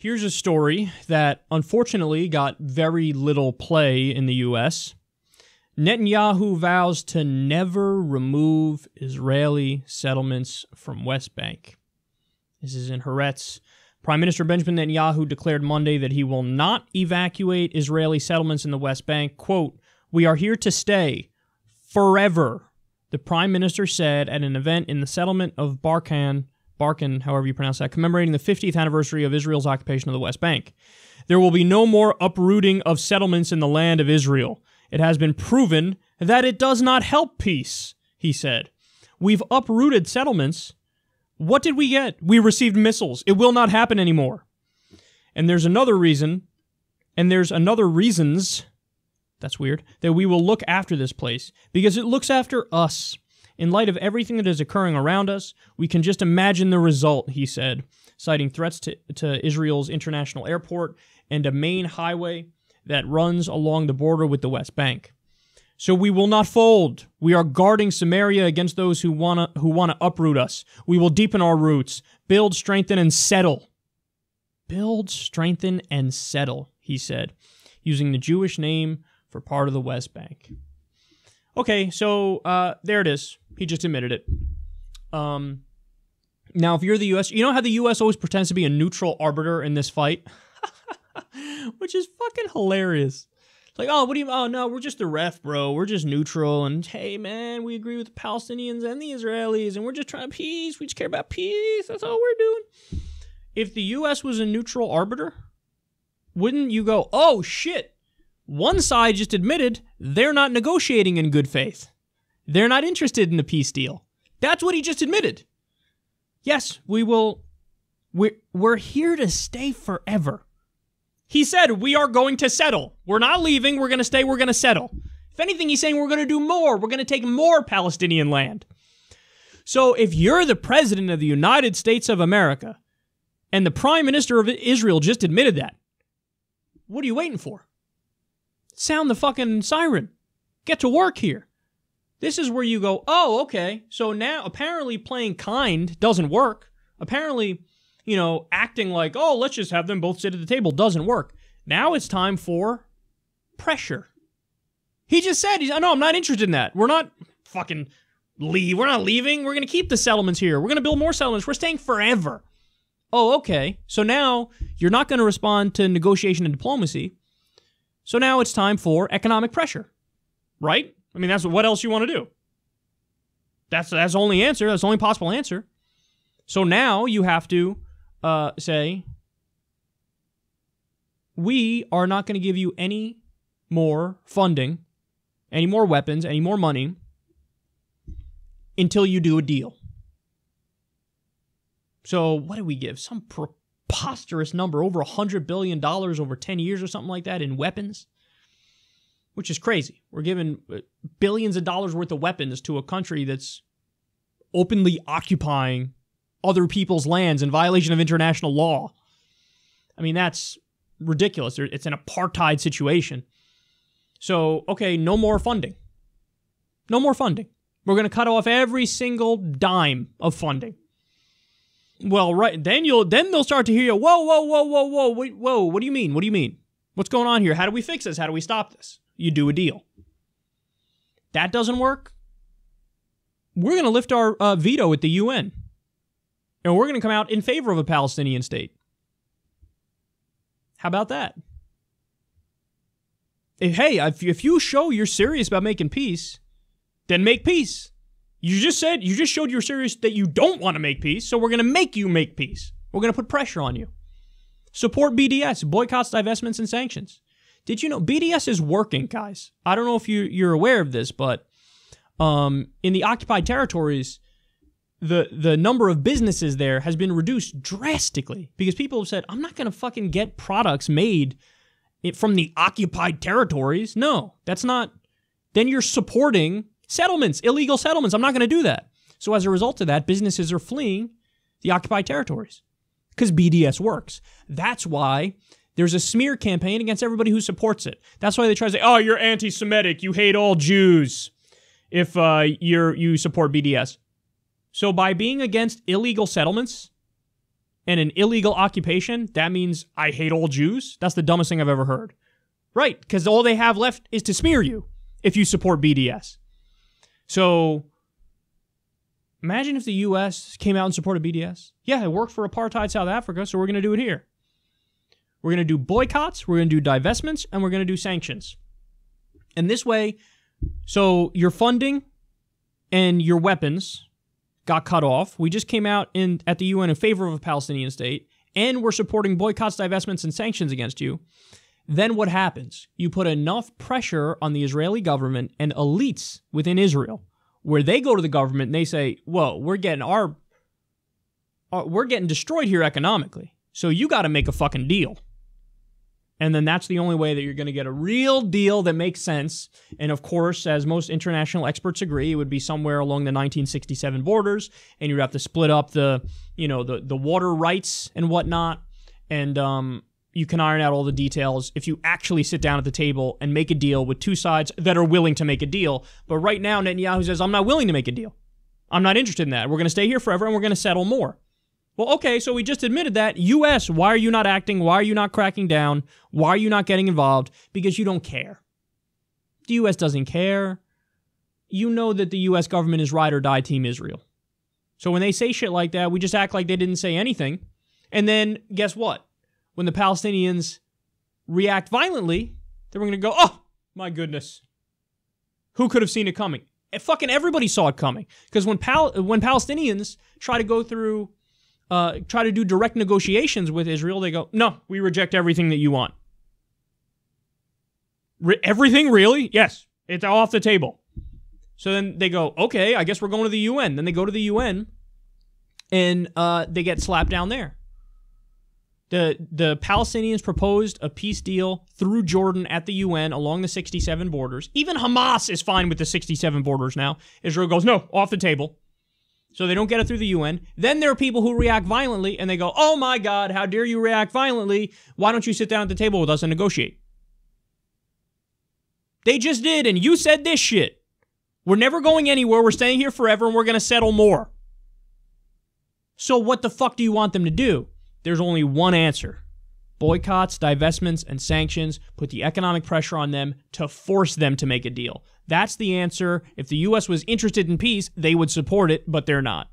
Here's a story that unfortunately got very little play in the U.S. Netanyahu vows to never remove Israeli settlements from West Bank. This is in Haaretz. Prime Minister Benjamin Netanyahu declared Monday that he will not evacuate Israeli settlements in the West Bank. Quote, "We are here to stay forever," the Prime Minister said at an event in the settlement of Barkan, however you pronounce that, commemorating the 50th anniversary of Israel's occupation of the West Bank. "There will be no more uprooting of settlements in the land of Israel. It has been proven that it does not help peace," he said. "We've uprooted settlements. What did we get? We received missiles. It will not happen anymore." And there's another reason, and there's another reasons, that's weird, that we will look after this place, because it looks after us. In light of everything that is occurring around us, we can just imagine the result, he said, citing threats to Israel's international airport and a main highway that runs along the border with the West Bank. "So we will not fold. We are guarding Samaria against those who wanna uproot us. We will deepen our roots, build, strengthen, and settle." Build, strengthen, and settle, he said, using the Jewish name for part of the West Bank. Okay, so there it is. He just admitted it. Now, if you're the U.S., you know how the U.S. always pretends to be a neutral arbiter in this fight? Which is fucking hilarious. It's like, oh, no, we're just the ref, bro. We're just neutral. And hey, man, we agree with the Palestinians and the Israelis. And we're just trying peace. We just care about peace. That's all we're doing. If the U.S. was a neutral arbiter, wouldn't you go, oh, shit, one side just admitted they're not negotiating in good faith. They're not interested in a peace deal. That's what he just admitted. Yes, we will. We're here to stay forever. He said, we are going to settle. We're not leaving. We're going to stay. We're going to settle. If anything, he's saying we're going to do more. We're going to take more Palestinian land. So if you're the president of the United States of America and the prime minister of Israel just admitted that, what are you waiting for? Sound the fucking siren. Get to work here. This is where you go, oh, okay. So now apparently playing kind doesn't work. Apparently, acting like, oh, let's just have them both sit at the table doesn't work. Now it's time for pressure. He just said, no, I'm not interested in that. We're not fucking leave. We're not leaving. We're going to keep the settlements here. We're going to build more settlements. We're staying forever. Oh, okay. So now you're not going to respond to negotiation and diplomacy. So now it's time for economic pressure, right? I mean, that's what else you want to do. That's the only answer. That's the only possible answer. So now you have to say, we are not going to give you any more funding, any more weapons, any more money until you do a deal. So what did we give? Some preposterous number, over $100 billion over 10 years or something like that in weapons, which is crazy. We're giving billions of dollars worth of weapons to a country that's openly occupying other people's lands in violation of international law. I mean, that's ridiculous. It's an apartheid situation. So, okay, no more funding. No more funding. We're going to cut off every single dime of funding. Well, right, then they'll start to hear you, whoa, wait, whoa, what do you mean? What do you mean? What's going on here? How do we fix this? How do we stop this? You do a deal. That doesn't work. We're going to lift our veto at the UN. And we're going to come out in favor of a Palestinian state. How about that? If you show you're serious about making peace, then make peace. You just showed you're serious that you don't want to make peace, so we're going to make you make peace. We're going to put pressure on you. Support BDS, boycotts, divestments, and sanctions. Did you know BDS is working, guys? I don't know if you're aware of this, but in the occupied territories, the number of businesses there has been reduced drastically because people have said, I'm not going to fucking get products made from the occupied territories. No, that's not. Then you're supporting settlements, illegal settlements. I'm not going to do that. So as a result of that, businesses are fleeing the occupied territories because BDS works. That's why there's a smear campaign against everybody who supports it. That's why they try to say, oh, you're anti-Semitic. You hate all Jews if you support BDS. So by being against illegal settlements and an illegal occupation, that means I hate all Jews? That's the dumbest thing I've ever heard. Right, because all they have left is to smear you if you support BDS. So, imagine if the U.S. came out and supported BDS. Yeah, it worked for apartheid South Africa, so we're going to do it here. We're going to do boycotts, we're going to do divestments, and we're going to do sanctions. And this way, so your funding and your weapons got cut off. We just came out at the UN in favor of a Palestinian state, and we're supporting boycotts, divestments, and sanctions against you. Then what happens? You put enough pressure on the Israeli government and elites within Israel, where they go to the government and they say, whoa, we're getting destroyed here economically, so you got to make a fucking deal. And then that's the only way that you're going to get a real deal that makes sense. And of course, as most international experts agree, it would be somewhere along the 1967 borders, and you'd have to split up the water rights and whatnot. And you can iron out all the details if you actually sit down at the table and make a deal with two sides that are willing to make a deal. But right now, Netanyahu says, I'm not willing to make a deal. I'm not interested in that. We're going to stay here forever, and we're going to settle more. Well, okay, so we just admitted that. U.S., why are you not acting? Why are you not cracking down? Why are you not getting involved? Because you don't care. The U.S. doesn't care. You know that the U.S. government is ride or die Team Israel. So when they say shit like that, we just act like they didn't say anything. And then, guess what? When the Palestinians react violently, then we're going to go, oh, my goodness. Who could have seen it coming? And fucking everybody saw it coming. Because when Palestinians try to go through... try to do direct negotiations with Israel, they go, no, we reject everything that you want. Everything, really? Yes, it's off the table. So then they go, okay, I guess we're going to the UN. Then they go to the UN, and they get slapped down there. The Palestinians proposed a peace deal through Jordan at the UN along the 67 borders. Even Hamas is fine with the 67 borders now. Israel goes, no, off the table. So they don't get it through the UN. Then there are people who react violently, and they go, oh my God, how dare you react violently? Why don't you sit down at the table with us and negotiate? They just did, and you said this shit. We're never going anywhere. We're staying here forever, and we're going to settle more. So what the fuck do you want them to do? There's only one answer. Boycotts, divestments, and sanctions. Put the economic pressure on them to force them to make a deal. That's the answer. If the U.S. was interested in peace, they would support it, but they're not.